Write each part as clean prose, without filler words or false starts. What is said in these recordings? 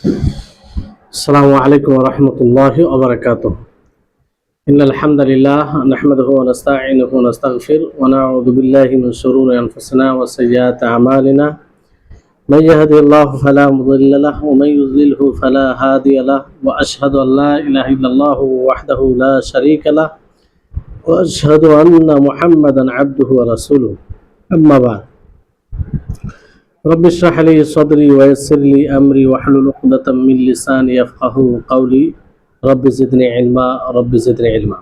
السلام عليكم ورحمة الله وبركاته. إن الحمد لله نحمده ونستعينه ونستغفر ونعوذ بالله من شرور أنفسنا وسيئات أعمالنا. من يهده الله فلا مضل له ومن يضلله فلا هادي له وأشهد أن لا إله إلا الله وحده لا شريك له وأشهد أن محمدا عبده ورسوله. أما بعد، رب اشرح لي صدري ويسر لي أمري واحلل عقدة من لساني يفقهوا قولي رب زدني علما رب زدني علما।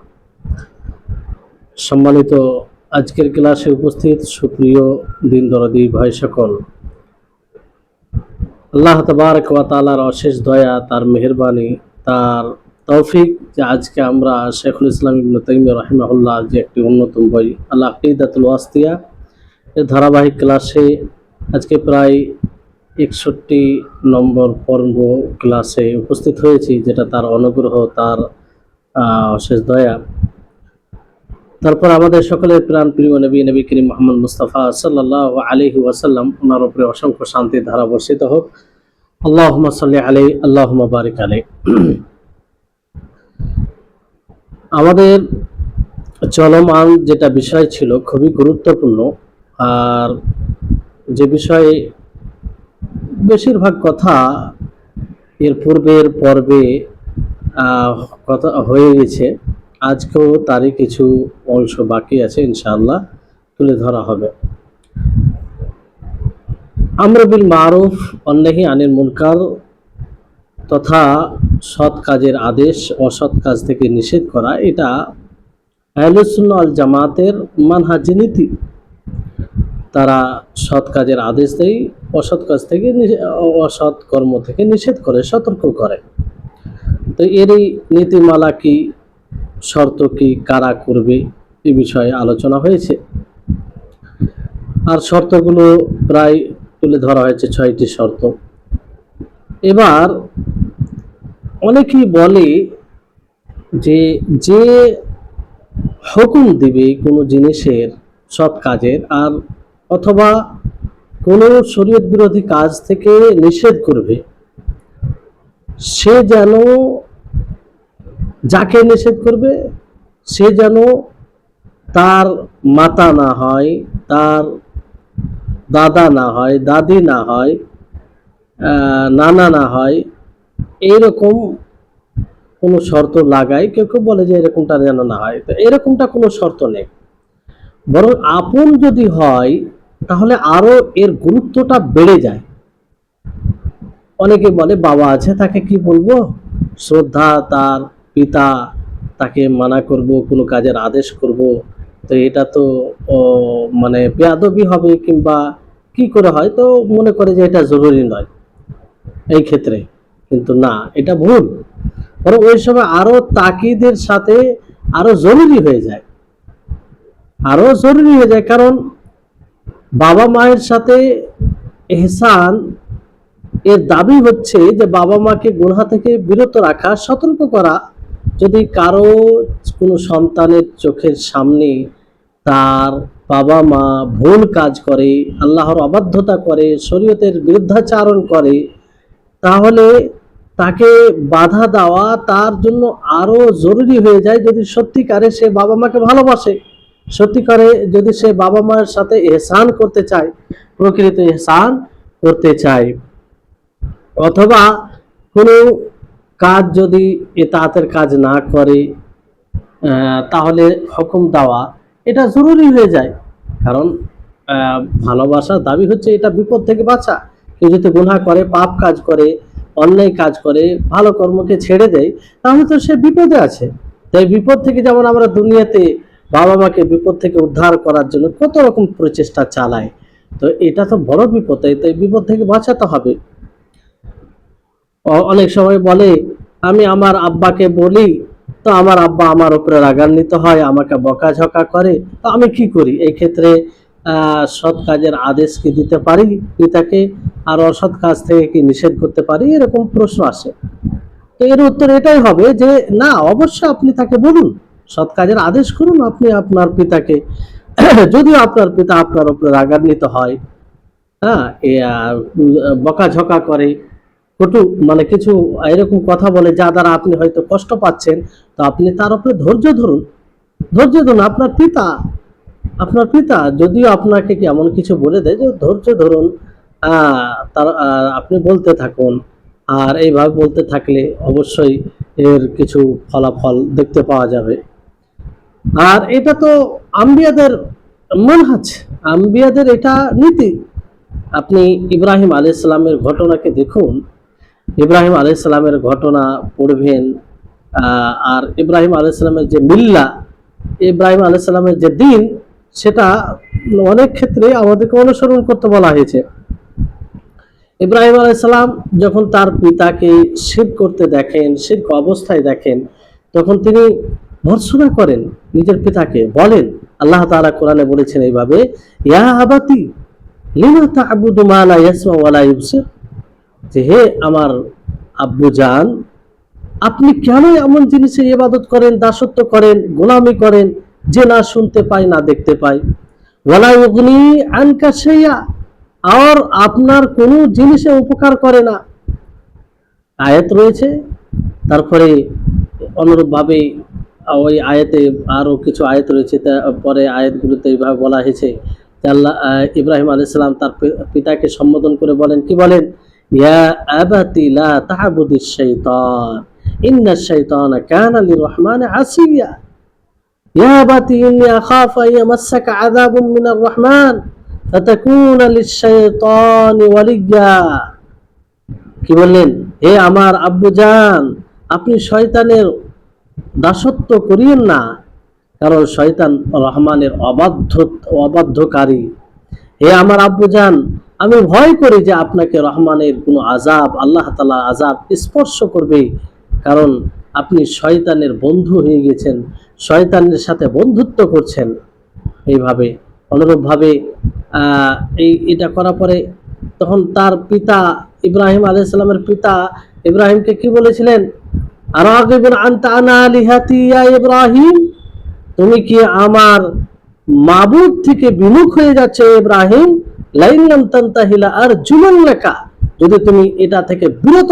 সম্মানিত আজকের ক্লাসে উপস্থিত সুপ্রিয় দিন দরদি ভাই সকল, আল্লাহ তাবারক ওয়া তাআলার অশেষ দয়া, তার মেহেরবানি, তার তৌফিক যে আজকে আমরা শেখুল ইসলাম ইবনে তাইমিয়া রাহিমাহুল্লাহ যে একটি অন্যতম বই আল আকিদাতুল ওয়াসিতিয়া এর ধারাবাহিক ক্লাসে আজকে প্রায় 61 নম্বর পর্ব ক্লাসে উপস্থিত হয়েছি, যেটা তার অনুগ্রহ, তার অশেষ দয়া। তারপর আমাদের সকলের প্রাণ প্রিয় নবী করিম মুহাম্মদ মুস্তাফা সাল্লাল্লাহু আলাইহি ওয়াসাল্লাম, ওনার উপরে অসংখ্য শান্তি ধারা বর্ষিত হোক। আল্লাহুম্মা সাল্লি আলাইহি আল্লাহুম্মা বারিক আলাইহি। আমাদের চলমান যেটা বিষয় ছিল খুবই গুরুত্বপূর্ণ, আর যে বিষয়ে বেশিরভাগ কথা এর পূর্বের পর্বে কথা হয়ে গেছে, আজকেও তারই কিছু অংশ বাকি আছে, ইনশাআল্লাহ তুলে ধরা হবে। আমর বিল মারুফ ওয়ান নাহি আনিল মুনকার তথা সৎ কাজের আদেশ, অসৎ কাজ থেকে নিষেধ করা, এটা আহলুস সুন্নাহ ওয়াল জামাতের মানহাজি নীতি। তারা সৎ কাজের আদেশ দেয়, অসৎ কাজ থেকে অসৎ কর্ম থেকে নিষেধ করে, সতর্ক করে। তো এরই নীতিমালা কি, শর্ত কি, কারা করবে, এ বিষয়ে আলোচনা হয়েছে। আর শর্তগুলো প্রায় তুলে ধরা হয়েছে 6টি শর্ত। এবার অনেকেই বলে যে যে হুকুম দিবে কোনো জিনিসের, সৎ কাজের, আর অথবা কোনো শরীয়ত বিরোধী কাজ থেকে নিষেধ করবে, সে যেন, যাকে নিষেধ করবে সে যেন তার মাতা না হয়, তার দাদা না হয়, দাদি না হয়, নানা না হয়, এইরকম কোনো শর্ত লাগায়। কেউ কেউ বলে যে এরকমটা যেন না হয়। তো এরকমটা কোনো শর্ত নেই, বরং আপন যদি হয় তাহলে আরো এর গুরুত্বটা বেড়ে যায়। অনেকে বলে বাবা আছে, তাকে কি বলবো, শ্রদ্ধা, তার পিতা, তাকে মানা করব, কোনো কাজের আদেশ করব, তো এটা তো মানে বেয়াদবি হবে, কিংবা কি করে হয়, তো মনে করে যে এটা জরুরি নয় এই ক্ষেত্রে। কিন্তু না, এটা ভুল। বরং ওই সময় আরো তাকিদের সাথে আরো জরুরি হয়ে যায়, আরো জরুরি হয়ে যায়। কারণ বাবা মায়ের সাথে ইহসান এর দাবি হচ্ছে যে বাবা মাকে গুনাহ থেকে বিরত রাখা, সতর্ক করা। যদি কারো কোনো সন্তানের চোখের সামনে তার বাবা মা ভুল কাজ করে, আল্লাহর অবাধ্যতা করে, শরীয়তের বিরুদ্ধাচারণ করে, তাহলে তাকে বাধা দেওয়া তার জন্য আরো জরুরি হয়ে যায়। যদি সত্যিকারে সে বাবা মাকে ভালোবাসে, সত্যিকারে যদি সে বাবা মায়ের সাথে ইহসান করতে চায়, প্রকৃত ইহসান করতে চায়, অথবা কোনো কাজ যদি ইতাআতের কাজ না করে, তাহলে হুকুম দেওয়া এটা জরুরি হয়ে যায়। কারণ ভালোবাসার দাবি হচ্ছে এটা বিপদ থেকে বাঁচা। কেউ যদি গুনাহ করে, পাপ কাজ করে, অন্যায় কাজ করে, ভালো কর্মকে ছেড়ে দেয়, তাহলে তো সে বিপদে আছে। তাই বিপদ থেকে, যেমন আমরা দুনিয়াতে বাবা মাকে বিপদ থেকে উদ্ধার করার জন্য কত রকম প্রচেষ্টা চালাই, তো এটা তো বড় বিপদ, তাই বিপদ থেকে বাঁচাতে হবে। অনেক সময় বলে আমি আমার আব্বাকে বলি, তো আমার আব্বা আমার উপরে রাগান্বিত হয়, আমাকে বকাঝকা করে, তো আমি কি করি? এই ক্ষেত্রে সৎ কাজের আদেশ কি দিতে পারি পিতাকে, আর অসৎ কাজ থেকে কি নিষেধ করতে পারি? এরকম প্রশ্ন আসে। তো এর উত্তর এটাই হবে যে না, অবশ্যই আপনি তাকে বলুন, সৎ কাজের আদেশ করুন আপনি আপনার পিতাকে। যদিও আপনার পিতা আপনার উপরে রাগান্বিত হয়, হ্যাঁ, বকাঝকা করে, কটু মানে কিছু এরকম কথা বলে যা দ্বারা আপনি হয়তো কষ্ট পাচ্ছেন, তো আপনি তার উপরে ধৈর্য ধরুন। ধৈর্য ধরুন, আপনার পিতা যদিও আপনাকে কি এমন কিছু বলে দেয় যে ধৈর্য ধরুন, তার আপনি বলতে থাকুন। আর এইভাবে বলতে থাকলে অবশ্যই এর কিছু ফলাফল দেখতে পাওয়া যাবে। আর এটা তো আম্বিয়াদের মানহাজ, আম্বিয়াদের এটা নীতি। আপনি ইব্রাহিম আলাইহিস সালামের ঘটনাকে দেখুন, ইব্রাহিম আলাইহিস সালামের ঘটনা পড়বেন। আর ইব্রাহিম আলাইহিস সালামের যে মিল্লা, ইব্রাহিম আলাইহিস সালামের যে দিন, সেটা অনেক ক্ষেত্রে আমাদেরকে অনুসরণ করতে বলা হয়েছে। ইব্রাহিম আলাইহিস সালাম যখন তার পিতাকে শিরক করতে দেখেন, শিরক অবস্থায় দেখেন, তখন তিনি ভর্ৎসনা করেন নিজের পিতাকে, বলেন আল্লাহ তাআলা কোরআনে বলেছেন এইভাবে, ইয়া আবাতি লিমা তা'বুদু মা লা ইয়াসমা ওয়া লা ইউবসির, যে হে আমার আব্বু জান, আপনি কেন এমন জিনিসের ইবাদত করেন, দাসত্ব করেন, গোলামি করেন, যে না শুনতে পায় না দেখতে পায়, ওয়ালা ইউগনি আনকা শাইয়া, আর আপনার কোনো জিনিসে উপকার করে না। আয়াত রয়েছে। তারপরে অনুরূপভাবে ওই আয়াতে আরো কিছু আয়াত রয়েছে, পরে আয়াতগুলোতে এইভাবে বলা হয়েছে যে আল্লাহ ইব্রাহিম আলাইহিস সালাম তার পিতাকে সম্বোধন করে বলেন, কি বলেন, ইয়া আবাতি লা তা'বুদিশ শাইতান ইন্নাশ শাইতানা কানা লির-রহমানি আসিয়া, ইয়া আবাতি ইন্নী আখাফু আন ইয়ামাসসাকা আযাবুম মিনার রহমান ফাতাকুনা লিশ-শাইতানি ওয়ালিয়্যা। কি বললেন, হে আমার আব্বু জান, আপনি শয়তানের দাসত্ব করিয়েন না, কারণ শয়তান রহমানের অবাধ্যকারী। হে আমার আব্বু জান, আমি ভয় করি যে আপনাকে রহমানের কোনো আযাব, আল্লাহ তাআলার আযাব স্পর্শ করবে, কারণ আপনি শয়তানের বন্ধু হয়ে গেছেন, শয়তানের সাথে বন্ধুত্ব করছেন। এইভাবে অনুরূপভাবে এটা করার পরে তখন তার পিতা ইব্রাহিম আলাইহিস সালামের পিতা ইব্রাহিমকে কি বলেছিলেন, আরাগিবুন আনতা আন আলিহাতি ইয়া ইব্রাহিম, তুমি কি আমার মাবুদ থেকে বিমুখ হয়ে যাচ্ছে ইব্রাহিম, লাইন লাম তানতাহি লা আরজুমান্নাকা, যদি তুমি এটা থেকে বিরত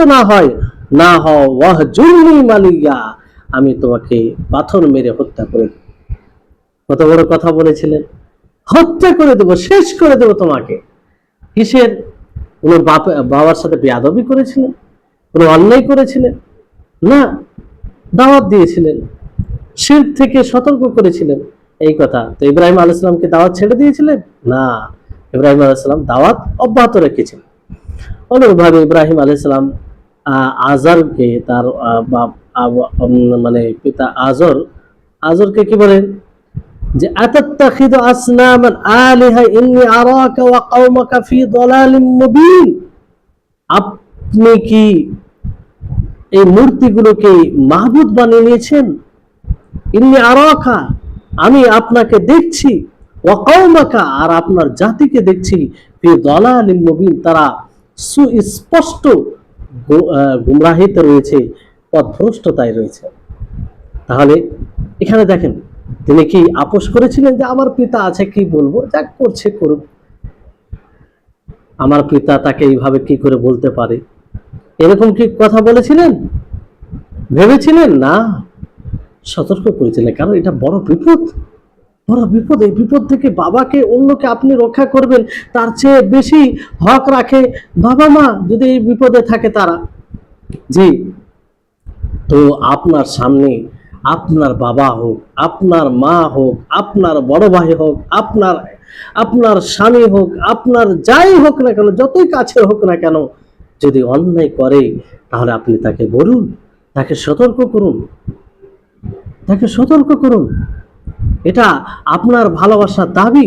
না হও ওয়াহজুরনি মালিয়া, আমি তোমাকে পাথর মেরে হত্যা করে দেব। কত বড় কথা বলেছিলেন, হত্যা করে দেব, শেষ করে দেব তোমাকে। কিসের, কোনো বাবার সাথে বেয়াদবি করেছিলেন, কোনো অন্যায় করেছিলেন না, দাওয়াত দিয়েছিলেন, শিরক থেকে সতর্ক করেছিলেন, এই কথা। তো ইব্রাহিম আলাইহিস সালামকে দাওয়াত ছেড়ে দিয়েছিলেন না, ইব্রাহিম আলাইহিস সালাম দাওয়াত অব্যাহত রেখেছিলেন। অনুরূপভাবে ইব্রাহিম আলাইহিস সালাম আজরকে তার মানে পিতা আজরকে কি বলেন, যে আতাত্তাখিযু আসনামান আলিহা ইন্নী আরাকা ওয়া কওমাকা ফি দালালিম মুবিন, আপনি কি এই মূর্তিগুলোকে মাহবুদ বানিয়ে নিয়েছেন, ইন্নী আরাকা, আমি আপনাকে দেখছি, ওয়া কওমাকা, আর আপনার জাতিকে দেখছি, ফি দালালিম মুবিন, তারা সুস্পষ্ট গুমরাহিতে রয়েছে, পথভ্রষ্টতায় রয়েছে। তাহলে এখানে দেখেন, তিনি কি আপোষ করেছিলেন যে আমার পিতা আছে, কি বলবো, যা করছে করুক, আমার পিতা তাকে এইভাবে কি করে বলতে পারে, এরকম কি কথা বলেছিলেন, ভেবেছিলেন না, সতর্ক করেছিলেন, কারণ এটা বড় বিপদ, বড় বিপদ। এই বিপদ থেকে বাবাকে, অন্যকে আপনি রক্ষা করবেন, তার চেয়ে বেশি হক রাখে বাবা মা যদি এই বিপদে থাকে তারা। জি, তো আপনার সামনে আপনার বাবা হোক, আপনার মা হোক, আপনার বড় ভাই হোক, আপনার স্বামী হোক, আপনার যাই হোক না কেন, যতই কাছে হোক না কেন, যদি অন্যায় করে, তাহলে আপনি তাকে বলুন, তাকে সতর্ক করুন। এটা আপনার ভালোবাসার দাবি।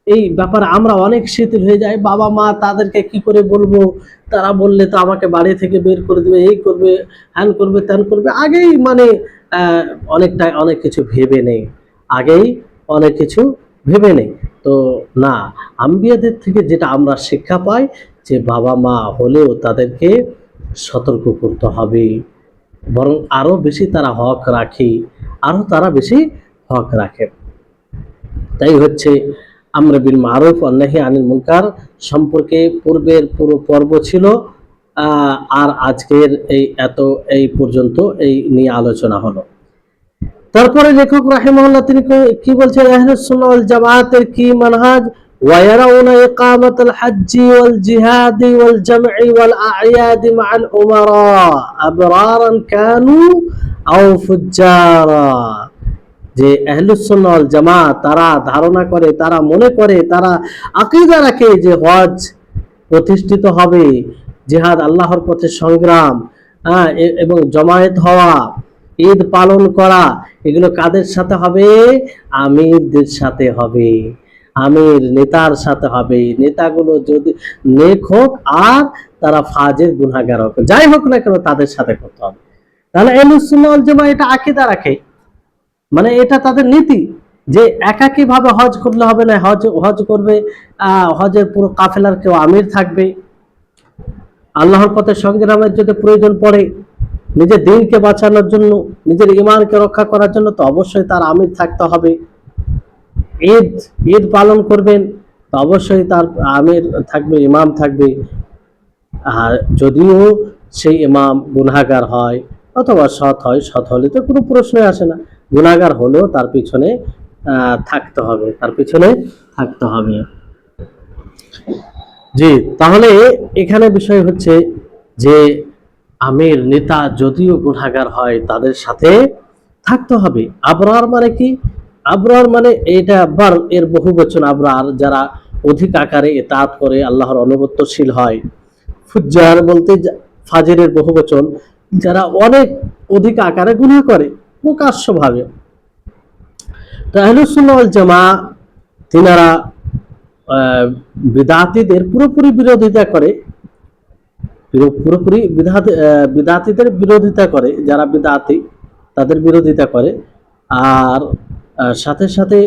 এই ব্যাপারে আমরা অনেক শিথিল হয়ে যাই, বাবা মা তাদেরকে কি করে বলবো, তারা বললে তো আমাকে বাড়ি থেকে বের করে দেবে, এই করবে, হ্যান করবে, ত্যান করবে, আগেই মানে অনেক কিছু ভেবে নেই, তো না, আম্বিয়াদের থেকে যেটা আমরা শিক্ষা পাই, যে বাবা মা হলেও তাদেরকে সতর্ক করতে হবে, বরং আরো বেশি তারা হক রাখে। তাই হচ্ছে আমর বিল মারুফ ওয়ান নাহি আনিল মুনকার সম্পর্কে পূর্বের পুরো পর্ব ছিল আর আজকের এই পর্যন্ত এই নিয়ে আলোচনা হলো। তারপরে লেখক রাহিমাহুল্লাহ তিনি কি বলছেন, আহলুস সুন্নাহ ওয়াল জামাতের কি মানহাজ, ويرون إقامة الحج والجهاد والجمع والأعياد مع الأمراء أبرارا كانوا أو فجارا। যে আহলুস সুন্নাহ ওয়াল জামাত তারা ধারণা করে, তারা মনে করে, তারা আকীদা রাখে যে হজ প্রতিষ্ঠিত হবে, জিহাদ আল্লাহর পথে সংগ্রাম, এবং জমায়েত হওয়া, ঈদ পালন করা, এগুলো কাদের সাথে হবে? আমিরদের সাথে হবে, আমির নেতার সাথে হবে। নেতাগুলো যদি নেক হোক আর তারা ফাজির গুনাহগার হোক, যাই হোক না কেন তাদের সাথে করতে হবে। তাহলে আহলুস সুন্নাহ ওয়াল জামাত এটা আকীদা রাখে, মানে এটা তাদের নীতি যে একাকী ভাবে হজ করলে হবে না, হজ করবে, হজের পুরো কাফেলার কেউ আমির থাকবে। আল্লাহর পথে সংগ্রামের যদি প্রয়োজন পড়ে, নিজের দিনকে বাঁচানোর জন্য, নিজের ঈমানকে রক্ষা করার জন্য, তো অবশ্যই তার আমির থাকতে হবে। ঈদ পালন করবেন তো অবশ্যই তার আমির থাকবে, ইমাম থাকবে। আর যদিও সেই ইমাম গুনাহগার হয় অথবা সৎ হয়, সৎ হলে তো কোনো প্রশ্নই আসে না, গুনাহগার হলেও তার পিছনে থাকতে হবে, তার পিছনে থাকতে হবে। জি, তাহলে এখানে বিষয় হচ্ছে যে আমির নেতা যদিও গুনাহগার হয় তাদের সাথে থাকতে হবে। আবরার মানে কি? আবরার মানে এটা বার এর বহু বচন আবরার, যারা অধিক আকারে ইতাআত করে, আল্লাহর অনুগত্যশীল হয়। ফুজ্জার বলতে ফাজিরের বহু বচন, যারা অনেক অধিক আকারে গুনাহ করে প্রকাশ্যভাবে। তো আহলুস সুন্নাহ ওয়াল জামাত তিনারা বিদআতীদের পুরোপুরি বিরোধিতা করে, পুরোপুরি বিদআতীদের বিরোধিতা করে, যারা বিদআতী তাদের বিরোধিতা করে। আর সাথে সাথে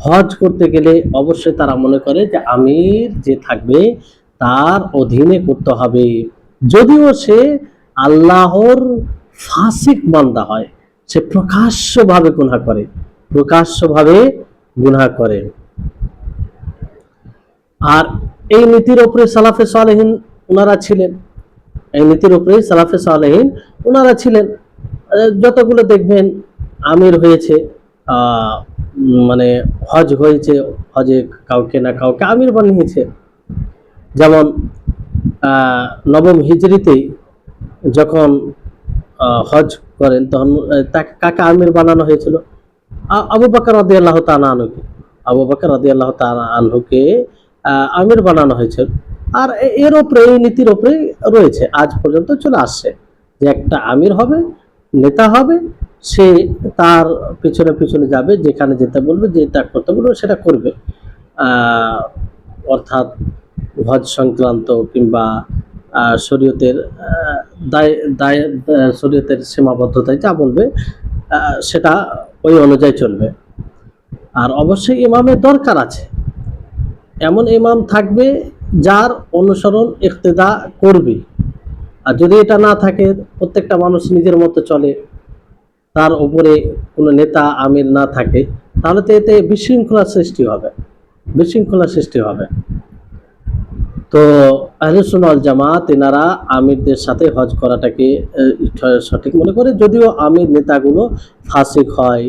হজ করতে গেলে অবশ্যই তারা মনে করে যে আমির যে থাকবে তার অধীনে করতে হবে, যদিও সে আল্লাহর ফাসিক বান্দা হয়, সে প্রকাশ্যভাবে গুনাহ করে, প্রকাশ্যভাবে গুনাহ করে। আর এই নীতির উপরে সালাফে সালেহিন ওনারা ছিলেন, এই নীতির উপরে সালাফে সালেহিন ওনারা ছিলেন। যতগুলো দেখবেন আমির হয়েছে, মানে হজ হয়েছে, হজে কাউকে না কাউকে আমির বানিয়েছে। যেমন নবম হিজরিতে যখন হজ করেন তখন তাকে কাকে আমির বানানো হয়েছিল? আবু বকর রাদিয়াল্লাহু তাআলা আনহুকে, আবু বকর রাদিয়াল্লাহু তাআলা আনহুকে আমির বানানো হয়েছিল। আর এর উপরে, এই নীতির উপরে রয়েছে, আজ পর্যন্ত চলে আসছে যে একটা আমির হবে, নেতা হবে, সে তার পিছনে পিছনে যাবে, যেখানে যেতে বলবে, যেটা করতে বলবে সেটা করবে। অর্থাৎ হজ সংক্রান্ত কিংবা শরীয়তের শরীয়তের সীমাবদ্ধতায় যা বলবে সেটা ওই অনুযায়ী চলবে। আর অবশ্যই ইমামের দরকার আছে, এমন ইমাম থাকবে যার অনুসরণ ইক্তেদা করবে। আর যদি এটা না থাকে, প্রত্যেকটা মানুষ নিজের মতো চলে, তার উপরে কোনো নেতা আমির না থাকে, তাহলে তো এতে বিশৃঙ্খলার সৃষ্টি হবে, বিশৃঙ্খলার সৃষ্টি হবে। তো আহলুস সুন্নাহ ওয়াল জামাত এনারা আমিরদের সাথে হজ করাটাকে সঠিক মনে করে, যদিও আমির নেতাগুলো ফাসিক হয়,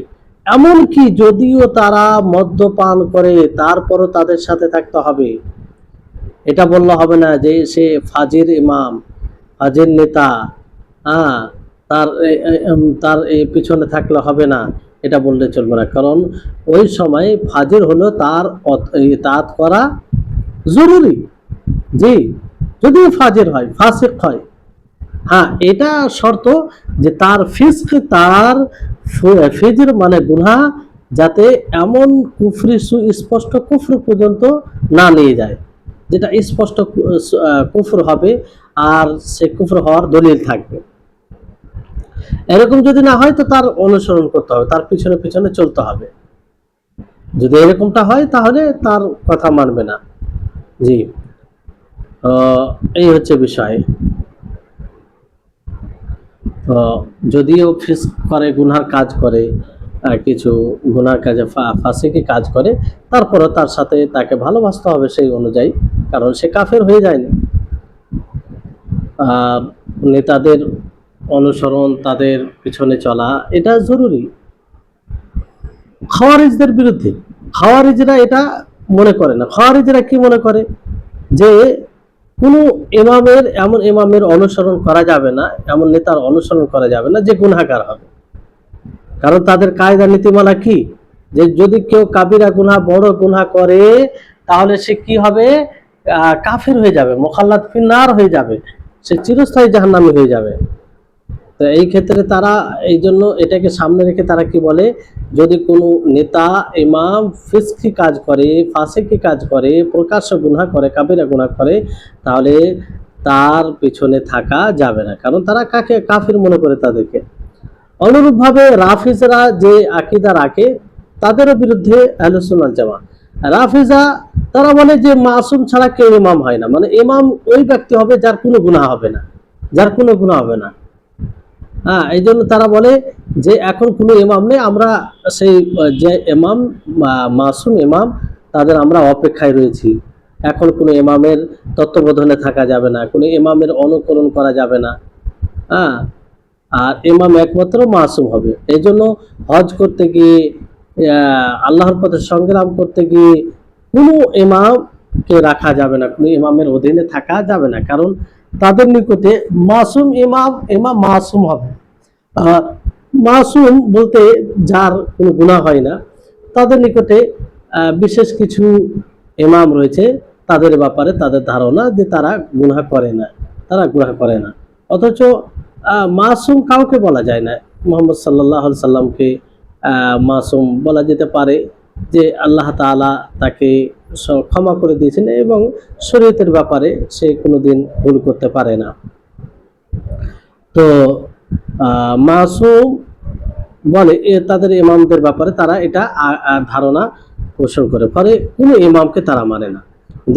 এমনকি যদিও তারা মদ্যপান করে তারপরও তাদের সাথে থাকতে হবে। এটা বললে হবে না যে সে ফাজির ইমাম, ফাজির নেতা, তার এই পিছনে থাকলে হবে না, এটা বললে চলবে না। কারণ ওই সময় ফাজির হলো তার ইতাআত করা জরুরি। জি, যদিও ফাজির হয়, ফাসিক হয়, এটা শর্ত যে তার ফিস্ক, তার ফিজর মানে গুনাহ যাতে এমন কুফরি, সুস্পষ্ট কুফর পর্যন্ত না নিয়ে যায়, যেটা স্পষ্ট কুফর হবে আর সে কুফর হওয়ার দলিল থাকবে। এরকম যদি না হয় তো তার অনুসরণ করতে হবে, তার পিছনে পিছনে চলতে হবে। যদি এরকমটা হয় তাহলে তার কথা মানবে না। জি, এই হচ্ছে বিষয়। তো যদিও ফিস্ক করে, গুনার কাজ করে, কিছু গুনার কাজে ফাসিকি কাজ করে, তারপরে তার সাথে তাকে ভালোবাসতে হবে সেই অনুযায়ী, কারণ সে কাফের হয়ে যায়নি। আহ, নেতাদের অনুসরণ, তাদের পিছনে চলা এটা জরুরি। খাওয়ারিজদের বিরুদ্ধে, খাওয়ারিজরা এটা মনে করে না। খাওয়ারিজরা কি মনে করে যে কোনো ইমামের, এমন ইমামের অনুসরণ করা যাবে না, এমন নেতার অনুসরণ করা যাবে না যে গুনাহগার হবে। কারণ তাদের কায়দা নীতিমালা কি, যে যদি কেউ কাবিরা গুনাহ, বড় গুনাহ করে, তাহলে সে কি হবে, কাফির হয়ে যাবে, মুখাল্লাদ ফিন্নার হয়ে যাবে, সে চিরস্থায়ী জাহান্নামী হয়ে যাবে। তো এই ক্ষেত্রে তারা এই জন্য এটাকে সামনে রেখে তারা কি বলে, যদি কোনো নেতা ইমাম ফিসকি কাজ করে, ফাসিকি কাজ করে, প্রকাশ্য গুনাহ করে, কাবিরা গুনাহ করে, তাহলে তার পিছনে থাকা যাবে না, কারণ তারা কাকে কাফির মনে করে তাদেরকে। অনুরূপভাবে রাফিজরা যে আকীদা রাখে, তাদেরও বিরুদ্ধে আহলে সুন্নাত জামাত। রাফিজা তারা বলে যে মাসুম ছাড়া কেউ ইমাম হয় না, মানে ইমাম ওই ব্যক্তি হবে যার কোনো গুনাহ হবে না, যার কোনো গুনাহ হবে না। হ্যাঁ, এই জন্য তারা বলে যে এখন কোনো ইমাম নেই, আমরা সেই যে ইমাম, মাসুম ইমাম, তাদের আমরা অপেক্ষায় রয়েছি। এখন কোনো ইমামের তত্ত্বাবধানে থাকা যাবে না, কোনো ইমামের অনুকরণ করা যাবে না। হ্যাঁ, আর ইমাম একমাত্র মাসুম হবে। এই জন্য হজ করতে গিয়ে, আল্লাহর পথে সংগ্রাম করতে গিয়ে কোনো ইমামকে রাখা যাবে না, কোনো ইমামের অধীনে থাকা যাবে না, কারণ তাদের নিকটে মাসুম ইমাম, ইমাম মাসুম হবে। আর মাসুম বলতে যার কোনো গুনাহ হয় না, তাদের নিকটে বিশেষ কিছু ইমাম রয়েছে, তাদের ব্যাপারে তাদের ধারণা যে তারা গুনাহ করে না, তারা গুনাহ করে না। অথচ মাসুম কাউকে বলা যায় না। মুহাম্মদ সাল্লাল্লাহু আলাইহি সাল্লামকে মাসুম বলা যেতে পারে, যে আল্লাহ তাআলা তাকে ক্ষমা করে দিয়েছেন এবং শরীয়তের ব্যাপারে সে কোনোদিন ভুল করতে পারে না। তো মাসুম বলে তাদের ইমামদের ব্যাপারে তারা এটা ধারণা পোষণ করে, ফলে কোনো ইমামকে তারা মানে না।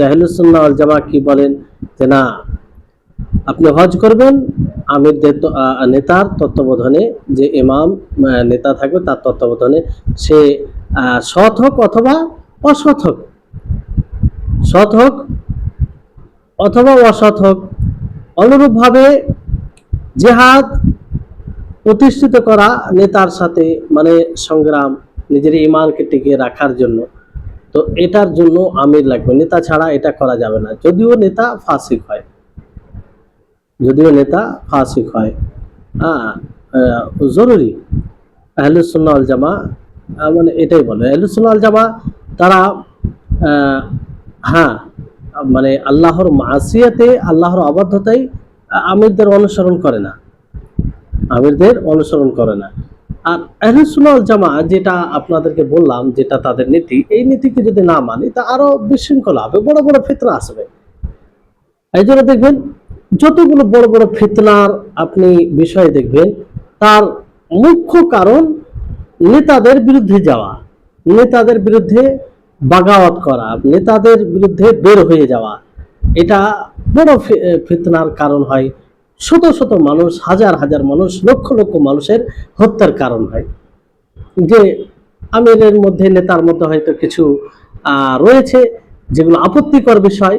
আহলুস সুন্নাহ ওয়াল জামাত কি বলেন, যে না, আপনি হজ করবেন আমিরদের নেতার তত্ত্বাবধানে, যে ইমাম নেতা থাকবে তার তত্ত্বাবধানে, সে সৎ হোক অথবা অসৎ হোক, সৎ হোক অথবা অসৎ হোক। অনুরূপভাবে জিহাদ প্রতিষ্ঠিত করা নেতার সাথে, মানে সংগ্রাম, নিজের ইমানকে টিকিয়ে রাখার জন্য, তো এটার জন্য আমির লাগবে, নেতা ছাড়া এটা করা যাবে না, যদিও নেতা ফাসিক হয়, যদিও নেতা ফাসিক হয়। হ্যাঁ, জরুরি। আহলুস সুন্নাহ ওয়াল জামাত মানে এটাই বলে। আহলুস সুন্নাহ ওয়াল জামাত তারা হ্যাঁ, মানে আল্লাহর মাসিয়াতে, আল্লাহর অবাধ্যতায় আমিরদের অনুসরণ করে না, আমিরদের অনুসরণ করে না। আর আহলুস সুন্নাহ ওয়াল জামাত যেটা আপনাদেরকে বললাম, যেটা তাদের নীতি, এই নীতিকে যদি না মানি তা আরো বিশৃঙ্খলা হবে, বড় বড় ফিতনা আসবে। এই জন্য দেখবেন যতগুলো বড় বড় ফিতনার আপনি বিষয় দেখবেন, তার মুখ্য কারণ নেতাদের বিরুদ্ধে যাওয়া, নেতাদের বিরুদ্ধে বাগাওয়াত করা, নেতাদের বিরুদ্ধে বের হয়ে যাওয়া, এটা বড় ফিতনার কারণ হয়। শত শত মানুষ, হাজার হাজার মানুষ, লক্ষ লক্ষ মানুষের হত্যার কারণ হয়। যে আমিরের মধ্যে, নেতার মধ্যে হয়তো কিছু রয়েছে যেগুলো আপত্তিকর বিষয়,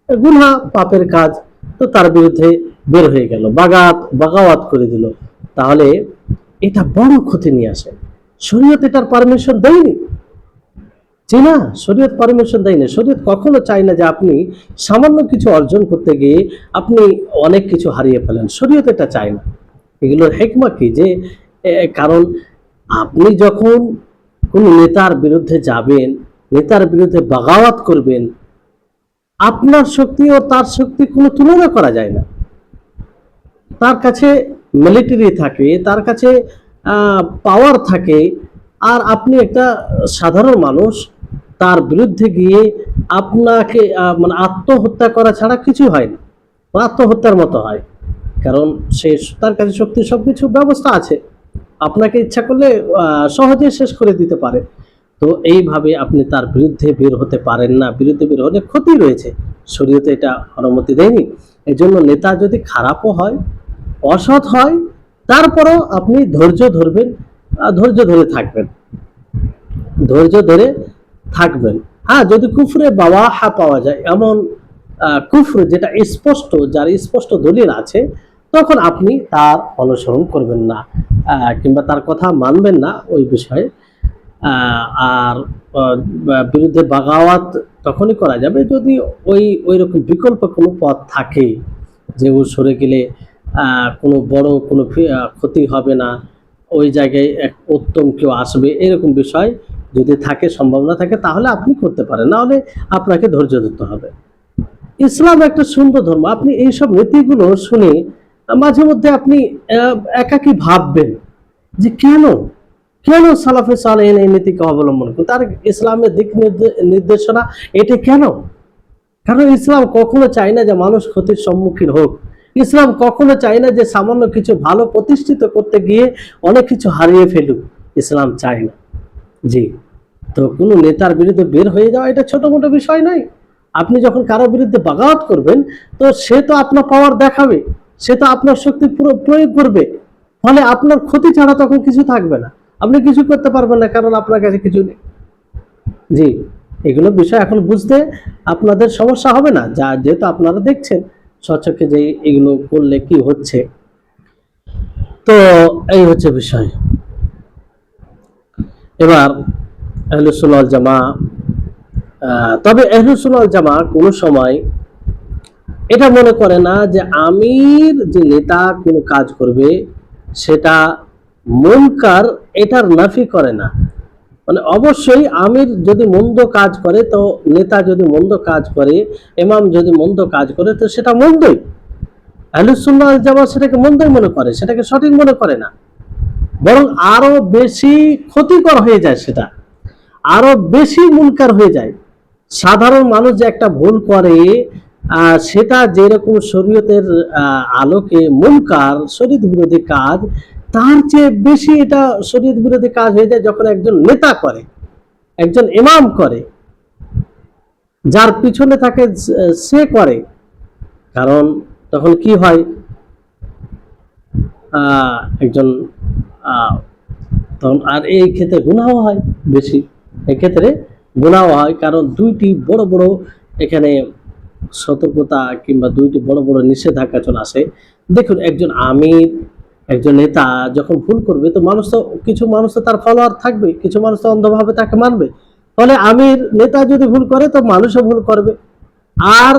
গুনাহ পাপের কাজ, তো তার বিরুদ্ধে বের হয়ে গেল, বাগাওয়াত করে দিল, তাহলে এটা বড় ক্ষতি নিয়ে আসে। শরীয়ত এটার পারমিশন দেয়নি, জি না, শরীয়ত পারমিশন দেয়নি। শরীয়ত কখনো চায় না যে আপনি সামান্য কিছু অর্জন করতে গিয়ে আপনি অনেক কিছু হারিয়ে ফেলেন, শরীয়ত এটা চায় না। এগুলোর হিকমা কি, যে কারণ আপনি যখন কোন নেতার বিরুদ্ধে যাবেন, নেতার বিরুদ্ধে বাগাওয়াত করবেন, আপনার শক্তি ও তার শক্তি কোনো তুলনা করা যায় না। তার কাছে মিলিটারি থাকে, তার কাছে পাওয়ার থাকে, আর আপনি একটা সাধারণ মানুষ, তার বিরুদ্ধে গিয়ে আপনাকে মানে আত্মহত্যা করা ছাড়া কিছু হয় না, আত্মহত্যার মতো হয়। কারণ সে, তার কাছে শক্তি, সবকিছু ব্যবস্থা আছে, আপনাকে ইচ্ছা করলে সহজে শেষ করে দিতে পারে। তো এইভাবে আপনি তার বিরুদ্ধে বের হতে পারেন না, বিরুদ্ধে বের হলে ক্ষতি রয়েছে, শরীয়তে এটা অনুমতি দেয়নি। এই জন্য নেতা যদি খারাপও হয়, অসৎ হয়, তারপরও আপনি ধৈর্য ধরবেন, ধৈর্য ধরে থাকবেন, ধৈর্য ধরে থাকবেন। হ্যাঁ, যদি কুফরে বাওয়াহা পাওয়া যায়, এমন কুফর যেটা স্পষ্ট, যার স্পষ্ট দলিল আছে, তখন আপনি তার অনুসরণ করবেন না, কিংবা তার কথা মানবেন না ওই বিষয়ে। আর বিরুদ্ধে বাগাওয়াত তখনই করা যাবে যদি ওই রকম বিকল্প কোনো পথ থাকে, যে ও সরে গেলে কোনো বড় কোনো ক্ষতি হবে না, ওই জায়গায় এক উত্তম কেউ আসবে, এরকম বিষয় যদি থাকে, সম্ভাবনা থাকে, তাহলে আপনি করতে পারেন, নাহলে আপনাকে ধৈর্য ধরতে হবে। ইসলাম একটা সুন্দর ধর্ম। আপনি এইসব নীতিগুলো শুনে মাঝে মধ্যে আপনি একাকী ভাববেন যে কেন কেন সালাফে সালেহিন এই নীতিকে অবলম্বন করে, তার ইসলামের দিক নির্দেশনা এটা কেন? কারণ ইসলাম কখনো চায় না যে মানুষ ক্ষতির সম্মুখীন হোক। ইসলাম কখনো চায় না যে সামান্য কিছু ভালো প্রতিষ্ঠিত করতে গিয়ে অনেক কিছু হারিয়ে ফেলুক, ইসলাম চায় না। জি, তো কোনো নেতার বিরুদ্ধে বের হয়ে যাওয়া এটা ছোট মোটো বিষয় নয়। আপনি যখন কারো বিরুদ্ধে বাগাওয়াত করবেন, তো সে তো আপনার পাওয়ার দেখাবে, সে তো আপনার শক্তি পুরো প্রয়োগ করবে, ফলে আপনার ক্ষতি ছাড়া তখন কিছু থাকবে না, আপনি কিছু করতে পারবেন না, কারণ আপনার কাছে কিছু নেই। জি, এগুলো বিষয় এখন বুঝতে আপনাদের সমস্যা হবে না, যা যেহেতু আপনারা দেখছেন স্বচক্ষে যে এগুলো করলে কি হচ্ছে। তো এই হচ্ছে বিষয়। এবার আহলুস সুন্নাহ ওয়াল জামা, তবে আহলুস সুন্নাহ ওয়াল জামা কোনো সময় এটা মনে করে না যে আমির যে নেতা কোনো কাজ করবে সেটা মুনকার, এটার নাফি করে না। মানে অবশ্যই আমির যদি মন্দ কাজ করে, তো নেতা যদি মন্দ কাজ করে, ইমাম যদি মন্দ কাজ করে, তো সেটা মন্দই। আহলুস সুন্নাহ ওয়াল জামাত সেটাকে মন্দই মনে করে, সেটাকে সঠিক মনে করে না, বরং আরো বেশি ক্ষতিকর হয়ে যায়, সেটা আরো বেশি মুনকার হয়ে যায়। সাধারণ মানুষ যে একটা ভুল করে, সেটা যেরকম শরীয়তের আলোকে মুনকার, শরীয়ত বিরোধী কাজ, তার চেয়ে বেশি এটা শরীয়ত বিরোধী কাজ হয়ে যায় যখন একজন নেতা করে, একজন ইমাম করে, যার পিছনে থাকে সে করে। কারণ তখন কি হয়, একজন তখন আর এই ক্ষেত্রে গুনাহ হয় বেশি, এক্ষেত্রে গুনাহ হয়, কারণ দুইটি বড় বড় এখানে সতর্কতা কিংবা দুইটি বড় বড় নিষেধাজ্ঞা চলে আসে। দেখুন, একজন আমির, একজন নেতা যখন ভুল করবে, তো মানুষ তো, কিছু মানুষ তো তার ফলোয়ার থাকবে, কিছু মানুষ তো অন্ধভাবে তাকে মানবে। ফলে আমির নেতা যদি ভুল করে, তো মানুষও ভুল করবে। আর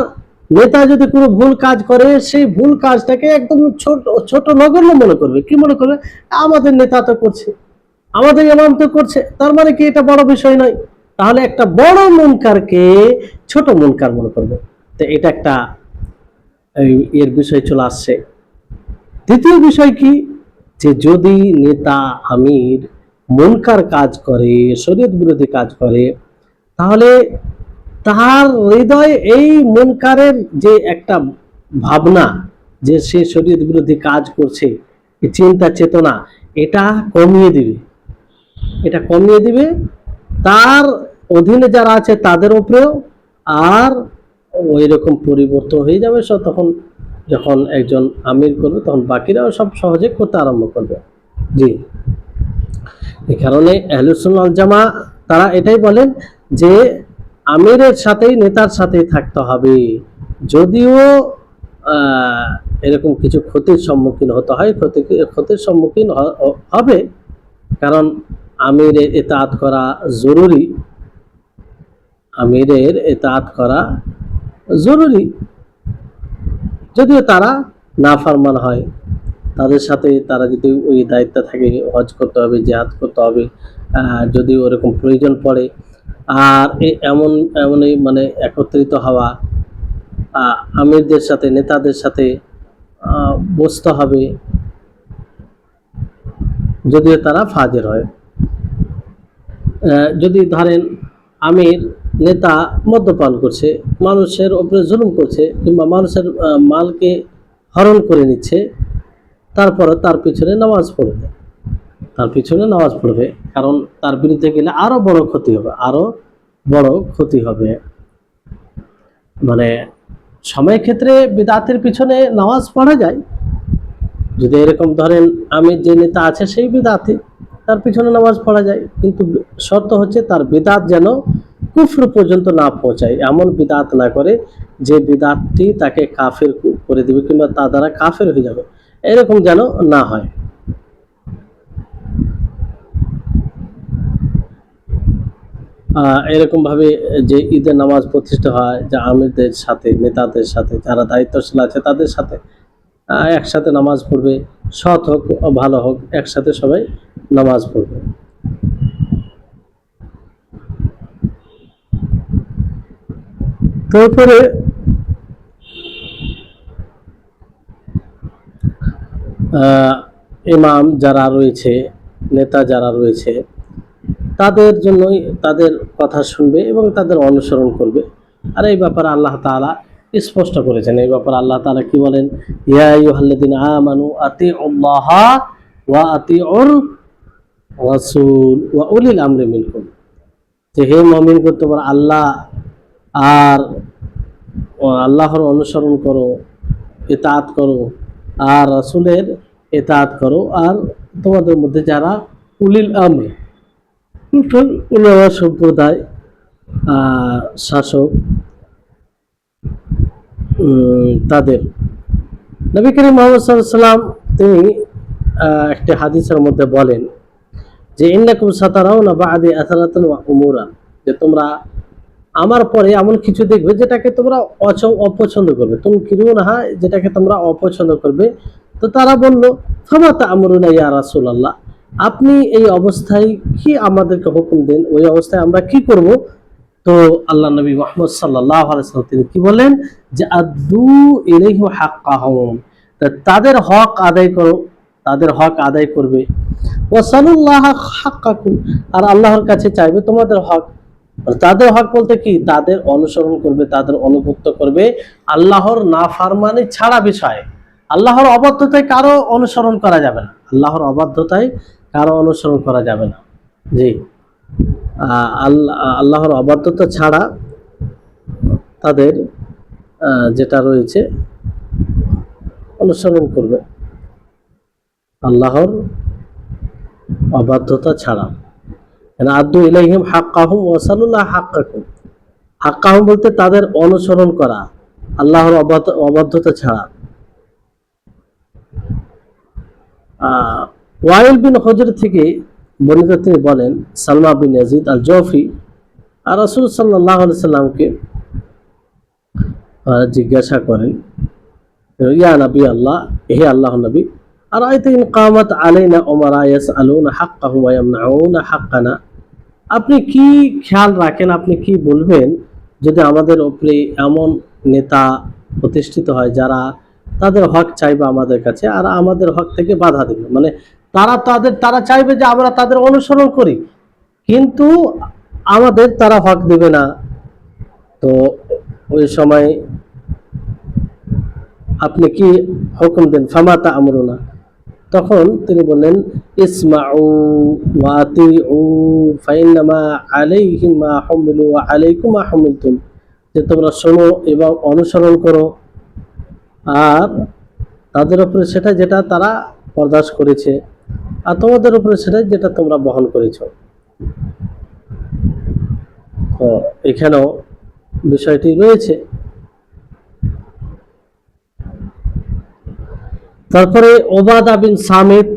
নেতা যদি কোনো ভুল কাজ করে, সেই ভুল কাজটাকে একদম ছোট ছোট নগণ্য মনে করবে। কি মনে করবে? আমাদের নেতা তো করছে, আমাদের ইমাম তো করছে, তার মানে কি এটা বড় বিষয় নয়। তাহলে একটা বড় মুনকারকে ছোট মুনকার মনে করবে। তো এটা একটা এর বিষয় চলে আসছে। দ্বিতীয় বিষয় কি, যে যদি নেতা আমির মুনকার কাজ করে, শরীয়ত বিরোধী কাজ করে, তাহলে তার হৃদয়ে এই মুনকারের যে একটা ভাবনা, যে সে শরীয়ত বিরোধী কাজ করছে, চিন্তা চেতনা, এটা কমিয়ে দিবে, এটা কমিয়ে দিবে তার অধীনে যারা আছে তাদের উপরেও। আর ওই রকম পরিবর্তন হয়ে যাবে সব, তখন যখন একজন আমির করবে, তখন বাকিরাও সব সহজে করতে আরম্ভ করবে। জি, এই কারণে আহলুস সুন্নাহ ওয়াল জামা তারা এটাই বলেন যে আমিরের সাথেই, নেতার সাথেই থাকতে হবে। যদিও এরকম কিছু ক্ষতির সম্মুখীন হতে হয়, ক্ষতির সম্মুখীন হবে, কারণ আমিরের ইতাআত করা জরুরি, আমিরের ইতাআত করা জরুরি। যদিও তারা নাফরমান হয়, তাদের সাথে তারা যদি ওই দায়িত্ব থাকে, হজ করতে হবে, জিহাদ করতে হবে, যদি ওরকম প্রয়োজন পড়ে। আর এমনই মানে একত্রিত হওয়া, আমিরদের সাথে, নেতাদের সাথে বসতে হবে, যদিও তারা ফাজের হয়। যদি ধরেন আমির, নেতা মদ্যপান করছে, মানুষের উপরে জুলুম করছে, কিংবা মানুষের মালকে হরণ করে নিচ্ছে, তারপরে তার পিছনে নামাজ পড়বে, তার পিছনে নামাজ পড়বে, কারণ তার বিরুদ্ধে গেলে আরো বড় ক্ষতি হবে, আরো বড় ক্ষতি হবে। মানে সময় ক্ষেত্রে বিদআতের পিছনে নামাজ পড়া যায়, যদি এরকম ধরেন আমির যে নেতা আছে সেই বিদআতি, তার পিছনে নামাজ পড়া যায়, কিন্তু শর্ত হচ্ছে তার বিদআত যেন কুফর পর্যন্ত না পৌঁছায়, এমন বিদআত না করে যে বিদআতটি তাকে কাফের করে দিবে কিংবা তা দ্বারা কাফের হয়ে যাবে, এরকম যেন না হয়। এরকম ভাবে যে ঈদের নামাজ প্রতিষ্ঠা হয়, যে আমিরদের সাথে, নেতাদের সাথে, যারা দায়িত্বশীল আছে তাদের সাথে একসাথে নামাজ পড়বে, সৎ হোক ভালো হোক, একসাথে সবাই নামাজ পড়বে। তারপরে ইমাম যারা রয়েছে, নেতা যারা রয়েছে, তাদের জন্যই তাদের কথা শুনবে এবং তাদের অনুসরণ করবে। আর এই ব্যাপারে আল্লাহ তাআলা স্পষ্ট করেছেন। এই ব্যাপারে আল্লাহ তাআলা কি বলেন? ইয়া আইয়ুহাল্লাযীনা আমানু আতিউল্লাহা ওয়া আতিউর রাসূল ওয়া উলিল আমরি মিনকুম, যে হে মুমিনগণ, তোমরা আল্লাহ আর আল্লাহর অনুসরণ করো, ইতাআত করো, আর রাসূলের ইতাআত করো, আর তোমাদের মধ্যে যারা উলিল আমর, উলামা সম্প্রদায়, শাসক, তাদের। নবী করিম মুহাম্মদ সাল্লাল্লাহু আলাইহি ওয়াসাল্লাম তিনি একটি হাদিসের মধ্যে বলেন যে ইন্নাকুম সাতারাউনা বা'দি আসারাতান ওয়া উমুরা, যে তোমরা আমার পরে এমন কিছু দেখবে যেটাকে তোমরা অপছন্দ করবে, তুনকিরুনহা, যেটাকে তোমরা অপছন্দ করবে। তো তারা বলল, ফামা তা'মুরুনা ইয়া রাসূলুল্লাহ, আপনি এই অবস্থায় কি আমাদেরকে হুকুম দেন, ওই অবস্থায় আমরা কি করব? তো আল্লাহ নবী মুহাম্মদ সাল্লাল্লাহু আলাইহি ওয়াসাল্লাম তিনি কি বলেন? যে আদু ইলাইহি হাক্কাহুম, তাদের হক আদায় করো, তাদের হক আদায় করবে। ওয়াসালুল্লাহ হাক্কাকুম, আর আল্লাহর কাছে চাইবে তোমাদের হক। তাদের হক বলতে কি? তাদের অনুসরণ করবে, তাদের অনুগত্য করবে আল্লাহর নাফরমানি ছাড়া বিষয়। আল্লাহর অবাধ্যতায় কারো অনুসরণ করা যাবে না, আল্লাহর অবাধ্যতায় কারো অনুসরণ করা যাবে না। জি, আল্লাহর অবাধ্যতা ছাড়া তাদের যেটা রয়েছে অনুসরণ করবে, আল্লাহর অবাধ্যতা ছাড়া। আদু ইলাইহিম হাক্কাহুম ওয়াসালুল্লাহ হাক্কাকুম, হাক্কাহুম বলতে তাদের অনুসরণ করা আল্লাহর অবাধ্যতা ছাড়া। ওয়াইল বিন হুজর থেকে বর্ণিত, তিনি বলেন সালমা বিন ইয়াজিদ আল জৌফি আর রাসূল সাল্লাল্লাহু আলাইহি সাল্লামকে জিজ্ঞাসা করেন, ইয়া নবী আল্লাহ, হে আল্লাহর নবী, আরাইতা ইন কামাত আলাইনা উমারা ইয়াসআলুনা হাক্কাহুম ওয়া ইয়ামনাউনা হাক্কানা, আপনি কি খেয়াল রাখেন, আপনি কি বলবেন যদি আমাদের উপরে এমন নেতা প্রতিষ্ঠিত হয় যারা তাদের হক চাইবে আমাদের কাছে আর আমাদের হক থেকে বাধা দেবে, মানে তারা চাইবে যে আমরা তাদের অনুসরণ করি, কিন্তু আমাদের তারা হক দেবে না। তো ওই সময় আপনি কি হুকুম দেন? ফামা তা'মুরুনা, তখন তিনি বললেন ইসমাউ ওয়া আতিউ ফাইন্নামা আলাইহিম মা হুমিলু ওয়া আলাইকুম মা হুমিলতুম, যে তোমরা শোনো এবং অনুসরণ করো, আর তাদের উপরে সেটা যেটা তারা বরদাস্ত করেছে, আর তোমাদের উপরে সেটা যেটা তোমরা বহন করেছো। তো এখানেও বিষয়টি রয়েছে। তারপরে ওবাদা বিন সামিত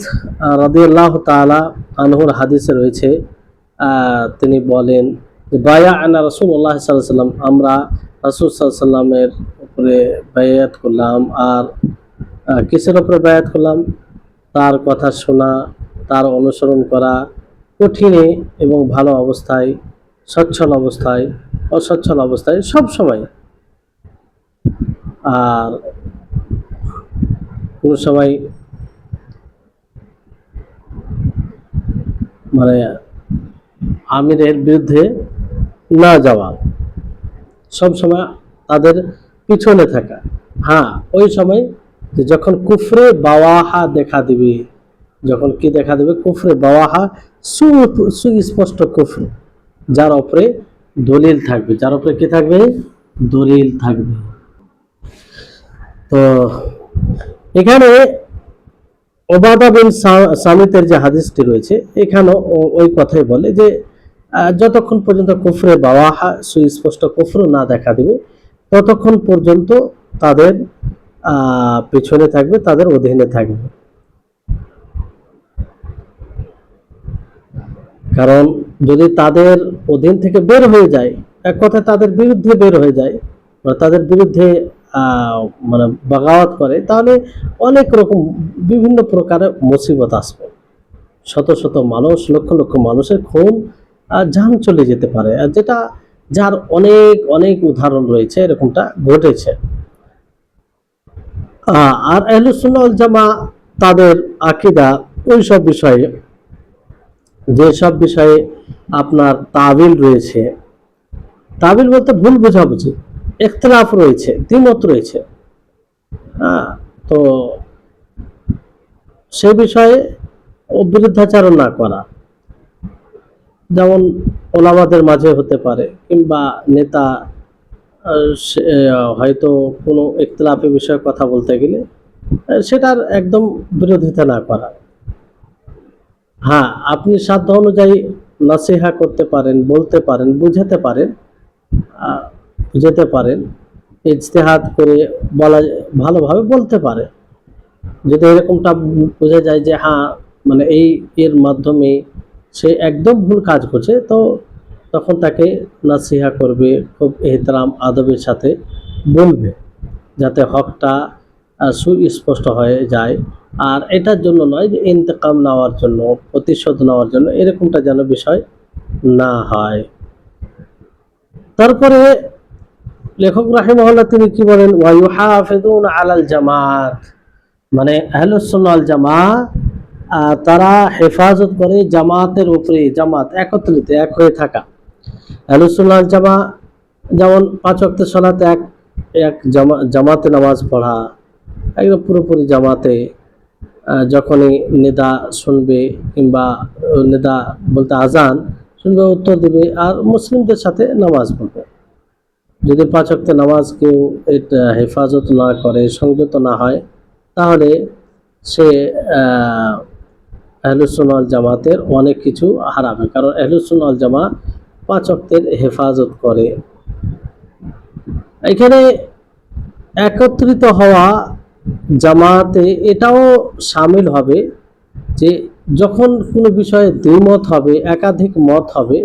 রাদিয়াল্লাহু তাআলা আনহুর হাদিসে রয়েছে, তিনি বলেন যে বায়াআনা রাসূলুল্লাহ সাল্লাল্লাহু আলাইহি ওয়াসাল্লাম, আমরা রাসূল সাল্লাল্লাহু আলাইহি ওয়াসাল্লামের উপরে বায়াত করলাম। আর কিসের উপরে বায়াত করলাম? তার কথা শোনা, তার অনুসরণ করা, কঠিনে এবং ভালো অবস্থায়, সচ্ছল অবস্থায়, অসচ্ছল অবস্থায়, সব সময়। আর কোন সময় মানে আমিরের বিরুদ্ধে না যাওয়া, সব সময় তাদের পিছনে থাকা। হ্যাঁ, ওই সময় যখন কুফরে বাওয়াহা দেখা দিবে, যখন কি দেখা দেবে? কুফরে বাওয়াহা, সুস্পষ্ট কুফর, যার উপরে দলিল থাকবে, যার উপরে কি থাকবে? দলিল থাকবে। তো এখানে ওবাদা বিন সামিতের যে হাদিসটি রয়েছে, এখানেও ওই কথাই বলে যে যতক্ষণ পর্যন্ত কুফরে বাওয়াহা সুস্পষ্ট কুফর না দেখা দিবে ততক্ষণ পর্যন্ত তাদের পেছনে থাকবে, তাদের অধীনে থাকবে। কারণ যদি তাদের অধীন থেকে বের হয়ে যায়, এক কথায় তাদের বিরুদ্ধে বের হয়ে যায় বা তাদের বিরুদ্ধে মানে বাগাওয়াত করে, তাহলে অনেক রকম বিভিন্ন প্রকারের মুসিবত আসবে। শত শত মানুষ, লক্ষ লক্ষ মানুষের খুন জান চলে যেতে পারে, আর যেটা যার অনেক অনেক উদাহরণ রয়েছে, এরকমটা ঘটেছে। আর আহলুস সুন্নাহ ওয়াল জামা তাদের আকীদা ওই সব বিষয়ে, যে সব বিষয়ে আপনার তাবিল রয়েছে, তাবিল বলতে ভুল বোঝাবুঝি, ইখতিলাফ রয়েছে, দ্বিমত রয়েছে, তো সে বিষয়ে বিরুদ্ধাচারণ না করা, যেমন ওলামাদের মাঝে হতে পারে, কিংবা নেতা হয়তো কোনো ইখতিলাফি বিষয়ে কথা বলতে গেলে সেটার একদম বিরোধিতা না করা। হ্যাঁ, আপনি সাধ্য অনুযায়ী নসিহা করতে পারেন, বলতে পারেন, বুঝাতে পারেন, বুঝাতে পারেন, ইজতিহাদ করে বলা, ভালোভাবে বলতে পারে। যদি এরকমটা বোঝা যায় যে হ্যাঁ মানে এর মাধ্যমে সে একদম ভুল কাজ করছে, তো তখন তাকে নসিহা করবে, খুব এহতরাম আদবের সাথে বলবে, যাতে হকটা সুস্পষ্ট হয়ে যায়। আর এটার জন্য নয় যে ইন্তেকাম নেওয়ার জন্য, প্রতিশোধ নেওয়ার জন্য, এরকমটা যেন বিষয় না হয়। তারপরে লেখক রাহিমাহুল্লাহ তিনি কি বলেন, ওয়া ইউহাফিজুনা আলাল জামাত, মানে আহলুস সুন্নাহ ওয়াল জামা তারা হেফাজত করে জামাতের উপরে, জামাত একত্রিত এক হয়ে থাকা। আহলুস সুন্নাহ ওয়াল জামা যেমন 5 ওয়াক্তের সালাতে এক জামাতে নামাজ পড়া, একদম পুরোপুরি জামাতে, যখনই নিদা শুনবে, কিংবা নিদা বলতে আজান শুনবে, উত্তর দিবে আর মুসলিমদের সাথে নামাজ পড়বে। যদি 5 ওয়াক্ত নামাজ কেউ এটা হেফাজত না করে, সংযত না হয়, তাহলে সে আহলুস সুন্নাহ ওয়াল জামাতের অনেক কিছু হারাবে। কারণ আহলুস সুন্নাহ ওয়াল জামা 5 ওয়াক্তের হেফাজত করে। এখানে একত্রিত হওয়া জামাতে এটাও শামিল হবে যে যখন কোনো বিষয়ে দ্বিমত হবে, একাধিক মত হবে,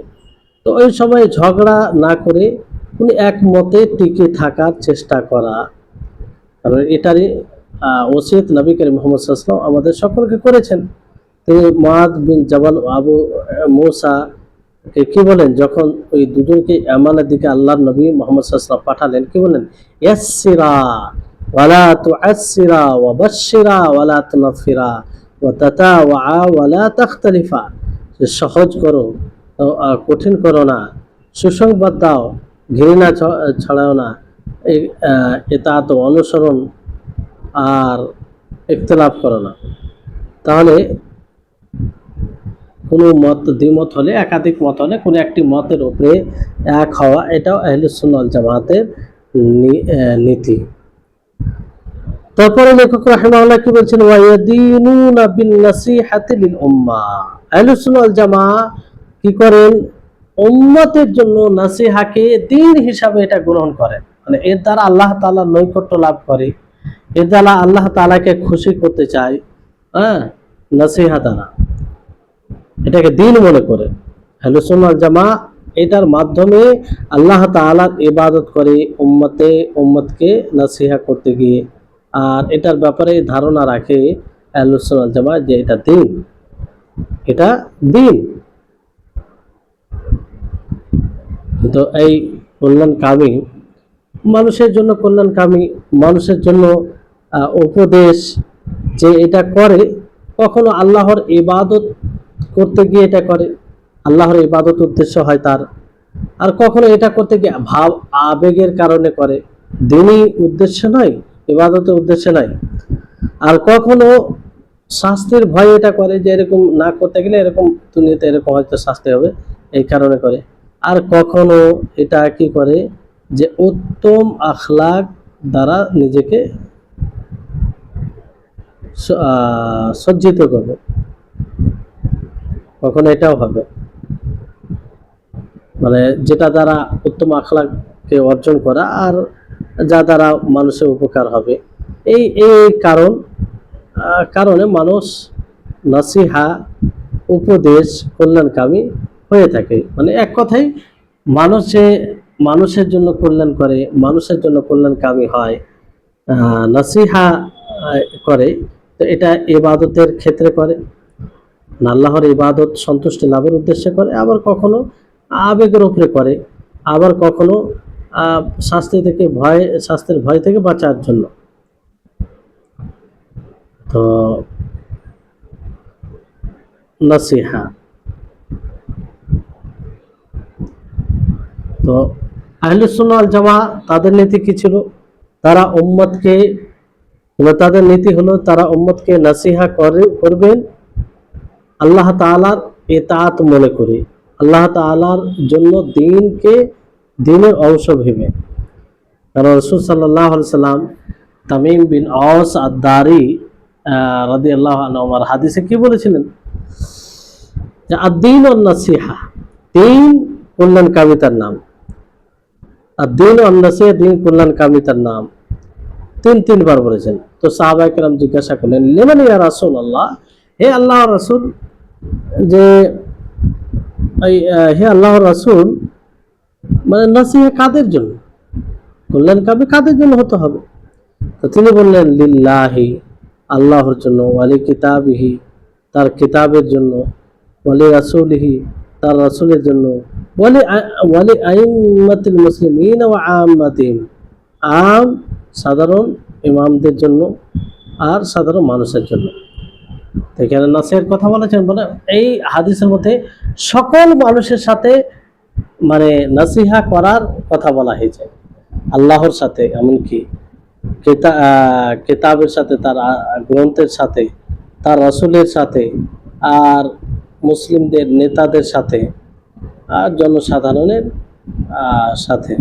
তো ওই সময় ঝগড়া না করে কোনো এক মতে টিকে থাকার চেষ্টা করা। কারণ এটারই ওসিয়ত নবী করিম মুহাম্মদ সাল্লাল্লাহু আলাইহি ওয়াসাল্লাম আমাদের সকলকে করেছেন। তিনি মুআদ বিন জাবাল, আবু মূসা কি বলেন, যখন ওই দুজনকে ইয়ামানের দিকে আল্লাহর নবী মুহাম্মদ সাল্লাল্লাহু আলাইহি ওয়াসাল্লাম পাঠালেন, কি বলেন, ইয়াসসিরা ওয়ালা তুআসসিরা ওয়া বাশশিরা ওয়ালা তুনাফিরা ওয়া তাতাওয়া ওয়ালা তাখতালিফা, সহজ করো, কঠিন করো না, সুসংবাদ দাও, ঘৃণা ছড়াও না, ইতাআত অনুসরণ, আর ইখতিলাফ করো না। তাহলে কোনো মত দ্বিমত হলে, একাধিক মত হলে, কোনো একটি মতের উপরে এক হওয়া, এটাও আহলুস সুন্নাহ ওয়াল জামাতের নীতি। তারপরে লেখক রাহিমাহুল্লাহ কি বলছেন, ওয়া ইয়াদিনুনা বিন নাসিহাতি লিল উম্মাহ, আহলুস সুন্নাহ ওয়াল জামা কি করেন, উম্মতের জন্য নাসিহাকে দ্বীন হিসাবে এটা গ্রহণ করেন, মানে এর দ্বারা আল্লাহ তাআলার নৈকট্য লাভ করে, এর দ্বারা আল্লাহ তাআলাকে খুশি করতে চায়, নাসিহা দ্বারা এটাকে দ্বীন মনে করে। আহলুস সুন্নাহ ওয়াল জামা এটার মাধ্যমে আল্লাহ তাআলার ইবাদত করে, উম্মতকে নাসিহা করতে গিয়ে, আর এটার ব্যাপারে ধারণা রাখে আহলুস সুন্নাহ ওয়াল জামা যে এটা দ্বীন, এটা দ্বীন। তো এই কল্যাণকামী মানুষের জন্য, কল্যাণকামী মানুষের জন্য উপদেশ যে এটা করে, কখনো আল্লাহর ইবাদত করতে গিয়ে এটা করে, আল্লাহর ইবাদত উদ্দেশ্য হয় তার, আর কখনো এটা করতে গিয়ে ভাব আবেগের কারণে করে, দ্বীনি উদ্দেশ্য নয়, ইবাদতের উদ্দেশ্য নয়। আর কখনো শাস্তির ভয়ে এটা করে, যে এরকম না করতে গেলে এরকম দুনিয়াতে এরকম হয়তো শাস্তি হবে, এই কারণে করে। আর কখনো এটা কি করে, যে উত্তম আখলাক দ্বারা নিজেকে সজ্জিত করবে, কখনো এটাও হবে। মানে যেটা দ্বারা উত্তম আখলাককে অর্জন করা আর যা দ্বারা মানুষের উপকার হবে। এই এই কারণে মানুষ নসিহা, উপদেশ, কল্যাণকামী হয়ে থাকে। মানে এক কথায় মানুষ যে মানুষের জন্য কল্যাণ করে, মানুষের জন্য কল্যাণকামী হয়, নসিহা করে, তো এটা ইবাদতের ক্ষেত্রে করে, আল্লাহর ইবাদত সন্তুষ্টি লাভের উদ্দেশ্যে করে, আবার কখনো আবেগের উপরে করে, আবার কখনো শাস্তির ভয় থেকে বাঁচার জন্য। তো নসিহা, তো আহলে সুন্নাহ ওয়াল জামা তাদের নীতি কি ছিল? তারা উম্মতকে, তাদের নীতি হলো তারা উম্মতকে নসিহা করবেন আল্লাহ তাআলার ইতাআত মনে করে, আল্লাহ তাআলার জন্য দিনের অংশ ভেবে। কারণ রাসূল সাল্লাল্লাহু আলাইহি সাল্লাম তামিম বিন আওস আদ-দারি রাদিয়াল্লাহু আনহু হাদিসে কি বলেছিলেন? যে আদ-দীন ওয়ান নাসিহা, দিন কল্যাণকামিতার নাম। আদ-দীন ওয়ান নাসিহা, দিন কল্যাণকামিতার নাম, তিনবার বলেছেন। তো সাহাবায়ে কেরাম জিজ্ঞাসা করলেন, লিমান ইয়া রাসূলুল্লাহ, হে আল্লাহর রাসূল, যে হে আল্লাহর রাসূল, মানে নসিহা কাদের জন্য, কল্যাণকামী কাদের জন্য হতে হবে? তো তিনি বললেন, লিল্লাহি, আল্লাহর জন্য, ওয়ালি কিতাবিহি, তার কিতাবের জন্য, ওয়ালি রাসূলিহি, তার রাসূলের জন্য, ওয়ালি আইম্মাতিল মুসলিমিন ওয়া আম্মাতিহিম, সাধারণ ইমামদের জন্য আর সাধারণ মানুষের জন্য। এখানে নসিহতের কথা বলেছেন, বলে এই হাদিসের মধ্যে সকল মানুষের সাথে মানে নসিহা করার কথা বলা হয়েছে, আল্লাহর সাথে, এমনকি কিতাবের সাথে, তার গ্রন্থের সাথে, তার রাসূলের সাথে, আর মুসলিমদের নেতাদের সাথে, আর জনসাধারণের সাথে।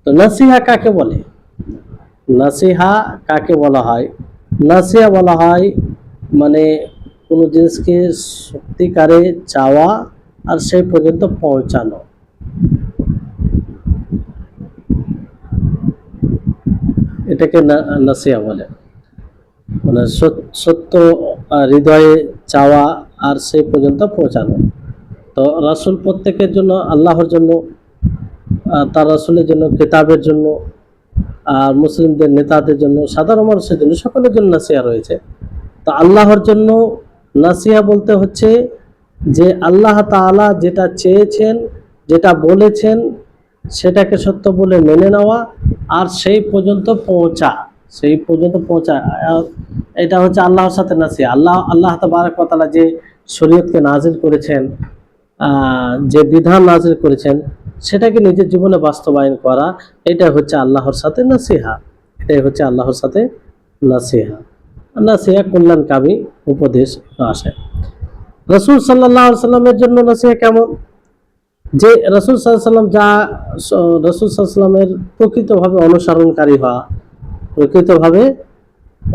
তো নসিহা কাকে বলে? নসিহা কাকে বলা হয়? নসিহা বলা হয় মানে কোনো জিনিসকে সত্যিকারে চাওয়া আর সেই পর্যন্ত পৌঁছানো। এটাকে নসিহা বলে। মানে সত্য হৃদয়ে চাওয়া আর সেই পর্যন্ত পৌঁছানো। তো রাসূল প্রত্যেকের জন্য, আল্লাহর জন্য, তার রাসূলের জন্য, কিতাবের জন্য, আর মুসলিমদের নেতাদের জন্য, সাধারণ মানুষের জন্য, সকলের জন্য নসিহা রয়েছে। তো আল্লাহর জন্য নসিহা বলতে হচ্ছে যে আল্লাহ তাআলা যেটা চেয়েছেন, যেটা বলেছেন, সেটাকে সত্য বলে মেনে নেওয়া আর সেই পর্যন্ত পৌঁছা। এটা হচ্ছে আল্লাহর সাথে নসিহা। আল্লাহ তাবারক ওয়া তাআলা যে শরীয়তকে নাজিল করেছেন, যে বিধান নাজিল করেছেন, সেটাকে নিজের জীবনে বাস্তবায়ন করা, এটা হচ্ছে আল্লাহর সাথে নসিহা। এটাই হচ্ছে আল্লাহর সাথে নসিহা। নসিহা কল্যাণকামী উপদেশ আসে। রাসূল সাল্লাল্লাহু আলাইহি সাল্লামের জন্য নসিহা কেমন? যে রাসূল সাল্লাল্লাহু আলাইহি সাল্লাম রাসূল সাল্লাল্লাহু আলাইহি সাল্লামের প্রকৃতভাবে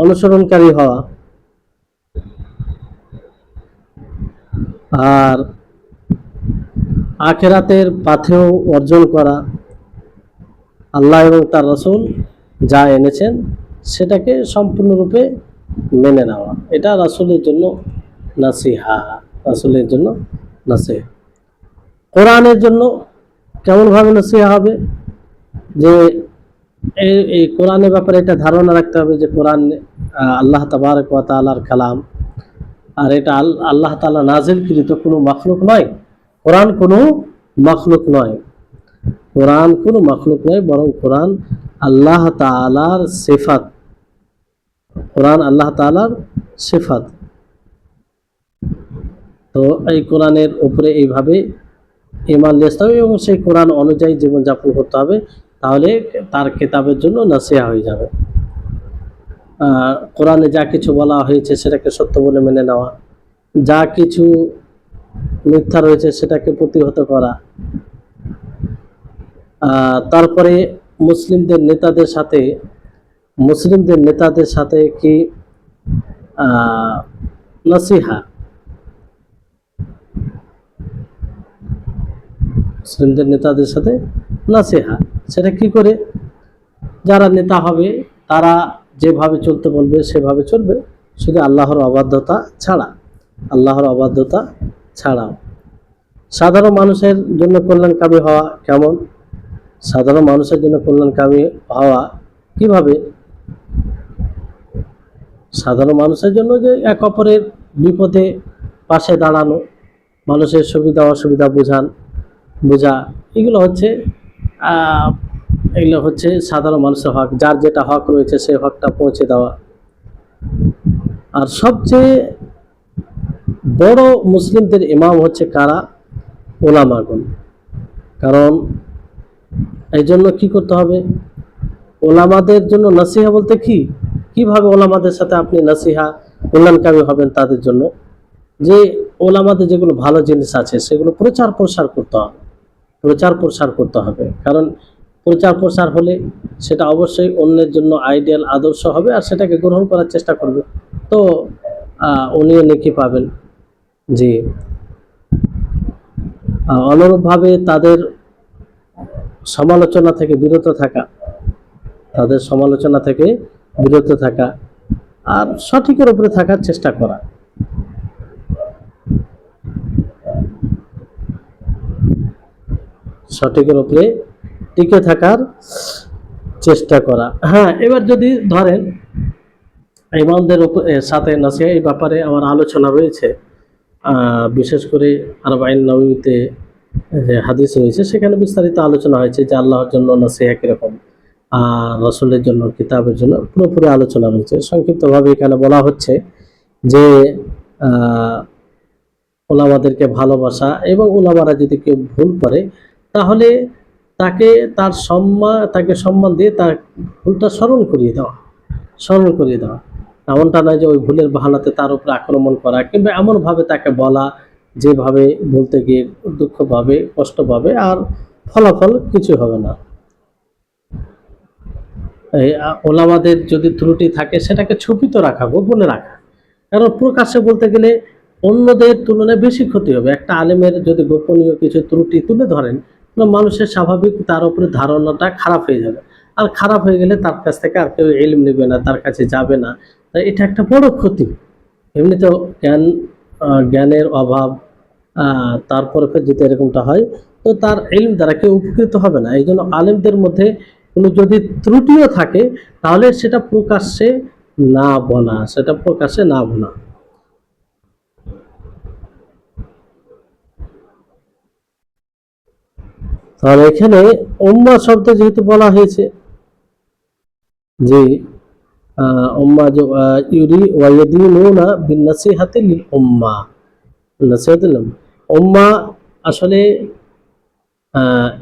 অনুসরণকারী হওয়া, আর আখিরাতের পাথেয় অর্জন করা, আল্লাহ এবং তার রাসূল যা এনেছেন সেটাকে সম্পূর্ণরূপে মেনে নেওয়া, এটা রাসূলের জন্য নসিহা। রাসূলের জন্য নসিহা। কোরআনের জন্য কেমন ভাবে নসিহা হবে? যে এই কোরআনের ব্যাপারে একটা ধারণা রাখতে হবে যে কোরআন আল্লাহ তাবারক ওয়া তাআলার কালাম, আর এটা আল্লাহ তাআলা নাজিলকৃত কোনো মাখলুক নয়। কোরআন কোনো মাখলুক নয়, কোরআন কোনো মাখলুক নয়, বরং কোরআন আল্লাহ তাআলার সিফাত। কোরআন আল্লাহ তাআলার সিফাত। তো এই কোরআনের উপরে এইভাবে ঈমান নিতে হবে এবং সেই কোরআন অনুযায়ী জীবনযাপন করতে হবে, তাহলে তার কিতাবের জন্য নসিহা হয়ে যাবে। কোরআনে যা কিছু বলা হয়েছে সেটাকে সত্য বলে মেনে নেওয়া, যা কিছু মিথ্যা রয়েছে সেটাকে প্রতিহত করা, তারপরে মুসলিমদের নেতাদের সাথে কি নসিহা, মুসলিমদের নেতাদের সাথে নাসিহা। সেটা কি করে? যারা নেতা হবে তারা যেভাবে চলতে বলবে সেভাবে চলবে, শুধু আল্লাহর অবাধ্যতা ছাড়া, আল্লাহর অবাধ্যতা ছাড়াও। সাধারণ মানুষের জন্য কল্যাণকামী হওয়া কেমন? সাধারণ মানুষের জন্য কল্যাণকামী হওয়া কিভাবে? সাধারণ মানুষের জন্য যে এক অপরের বিপদে পাশে দাঁড়ানো, মানুষের সুবিধা অসুবিধা বোঝা, এগুলো হচ্ছে সাধারণ মানুষের হক। যার যেটা হক রয়েছে সেই হকটা পৌঁছে দেওয়া। আর সবচেয়ে বড় মুসলিমদের ইমাম হচ্ছে কারা? ওলামাগণ। কারণ এই জন্য কি করতে হবে? ওলামাদের জন্য নাসিহা বলতে কি, কিভাবে ওলামাদের সাথে আপনি নাসিহা কল্যাণকামী হবেন তাদের জন্য? যে ওলামাদের যেগুলো ভালো জিনিস আছে সেগুলো প্রচার প্রসার করতে হবে। কারণ প্রচার প্রসার হলে সেটা অবশ্যই অন্যের জন্য আইডিয়াল আদর্শ হবে, আর সেটাকে গ্রহণ করার চেষ্টা করবে, তো উনিও নেকি পাবেন। জি, অনুরূপভাবে তাদের সমালোচনা থেকে বিরত থাকা আর সঠিকের উপরে থাকার চেষ্টা করা। সঠিকের উপরে টিকে থাকার চেষ্টা করা। হ্যাঁ, এবার যদি ধরেন ইমামদের সাথে নাসিহা, এই ব্যাপারে আমার আলোচনা রয়েছে, বিশেষ করে আরবাঈন নববীতে যে হাদিস রয়েছে সেখানে বিস্তারিত আলোচনা হয়েছে যে আল্লাহর জন্য নাসিহা কিরকম, রাসূলের জন্য, কিতাবের জন্য পুরোপুরি আলোচনা রয়েছে। সংক্ষিপ্তভাবে এখানে বলা হচ্ছে যে ওলামাদেরকে ভালোবাসা, এবং ওলামারা যদি কেউ ভুল করে তাহলে তাকে সম্মান দিয়ে তার ভুলটা স্মরণ করিয়ে দেওয়া। এমনটা নয় যে ওই ভুলের বাহানাতে তার উপরে আক্রমণ করা, কিংবা এমনভাবে তাকে বলা যেভাবে বলতে গিয়ে দুঃখ পাবে, কষ্ট পাবে, আর ফলাফল কিছু হবে না। এই ওলামাদের যদি ত্রুটি থাকে সেটাকে ছুপিত রাখা, গোপনে রাখা। কারণ প্রকাশ্যে বলতে গেলে অন্যদের তুলনায় বেশি ক্ষতি হবে। একটা আলেমের যদি গোপনীয় কিছু ত্রুটি তুলে ধরেন, মানুষের স্বাভাবিক তার উপরে ধারণাটা খারাপ হয়ে যাবে, আর খারাপ হয়ে গেলে তার কাছ থেকে আর কেউ ইলম নেবে না, তার কাছে যাবে না। তাই এটা একটা বড় ক্ষতি। এমনিতেও জ্ঞানের অভাব, তারপরে যদি এরকমটা হয় তো তার ইলম দ্বারা কেউ উপকৃত হবে না। এই জন্য আলেমদের মধ্যে কোনো যদি ত্রুটিও থাকে তাহলে সেটা প্রকাশ্যে না বলা। তাহলে এখানে উম্মাহ শব্দ যেহেতু বলা হয়েছে, যে উম্মাহ ইউরি ওয়া ইয়াদিনুনা বিন-নাসিহাতি লিল উম্মাহ, নাসিহাতুল উম্মাহ আসলে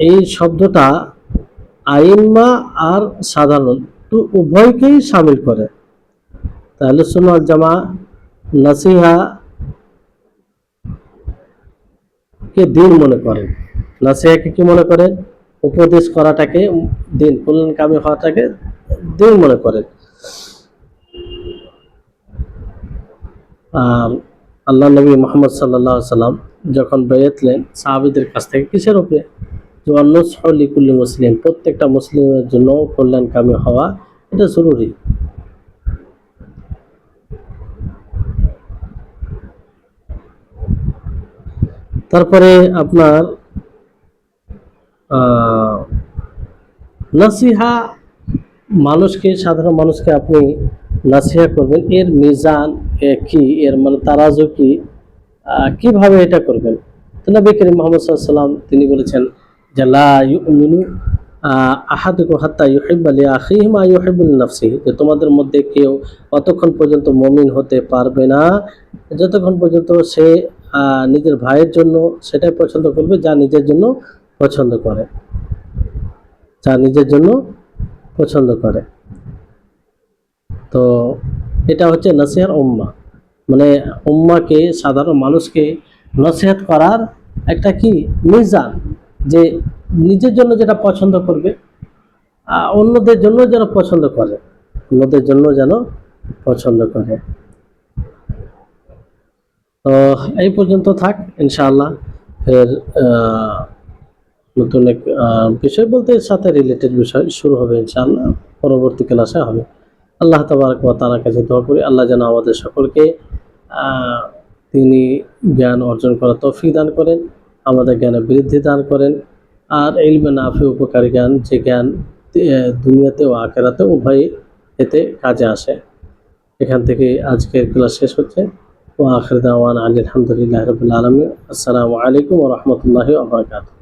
এই শব্দটা আইম্মা আর সাধারণ উভয়কেই শামিল করে। তাহলে সুন্নাত জামা নাসিহা কে দিন মনে করেন, নাসিহাকে কি মনে করেন? উপদেশ করাটাকে দিন, কল্যাণকামী হওয়াটাকে দিন মনে করেন। আল্লাহ নবী মুহাম্মদ সাল্লাল্লাহু আলাইহি সাল্লাম যখন বায়াত নেন সাহাবীদের কাছ থেকে, কিসের উপরে? যে লিকুল্লি মুসলিম, প্রত্যেকটা মুসলিমের জন্য কল্যাণকামী হওয়া এটা জরুরি। তারপরে আপনার নাসিহা, সাধারণ মানুষকে আপনি নাসিহা করবেন, এর মিজান কি, এর মানে তারাজু কি, কিভাবে এটা করবেন? তো নবী করিম মুহাম্মদ সাল্লাল্লাহু আলাইহি ওয়াসাল্লাম তিনি বলেছেন যে লা ইউমিনু আহাদুকুম হাত্তা ইউহিব্বা লিআখিহি মা ইউহিব্বু লিনাফসিহি, যে তোমাদের মধ্যে কেউ অতক্ষণ পর্যন্ত মুমিন হতে পারবে না যতক্ষণ পর্যন্ত সে নিজের ভাইয়ের জন্য সেটাই পছন্দ করবে যা নিজের জন্য পছন্দ করে। তো এটা হচ্ছে নাসিহার উম্মাহ, মানে উম্মাকে, সাধারণ মানুষকে নসিহত করার একটা কি মিজান, যে নিজের জন্য যেটা পছন্দ করবে অন্যদের জন্য যেন পছন্দ করে। তো এই পর্যন্ত থাক, ইনশাআল্লাহ ফের নতুন এক বিষয় বলতে এর সাথে রিলেটেড বিষয় শুরু হবে ইনশাআল্লাহ, পরবর্তী ক্লাসে হবে। আল্লাহ তাবারক ওয়া তাআলার কাছে দোয়া করি আল্লাহ যেন আমাদের সকলকে তিনি জ্ঞান অর্জন করার তৌফিক দান করেন, আমাদের জ্ঞানে বৃদ্ধি দান করেন। আর ইলমে নাফি উপকারী জ্ঞান, যে জ্ঞান দুনিয়াতে ও আখিরাতে উভয়ই এতে কাজে আসে। এখান থেকে আজকের ক্লাস শেষ হচ্ছে। ওয়া আখির দাওয়ানা আলহামদুলিল্লাহি রাব্বিল আলামিন। আসসালামু আলাইকুম ওয়া রাহমাতুল্লাহি ওয়া বারাকাতুহু।